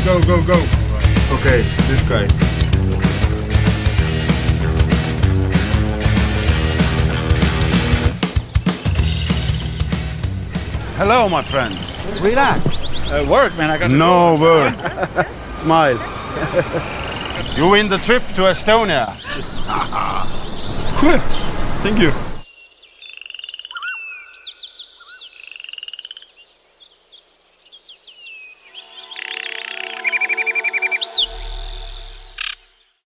Go, go, go. Okay, this guy. Hello, my friend. Relax. Work, man. I got No word. smile. You win the trip to Estonia. Cool. Thank you.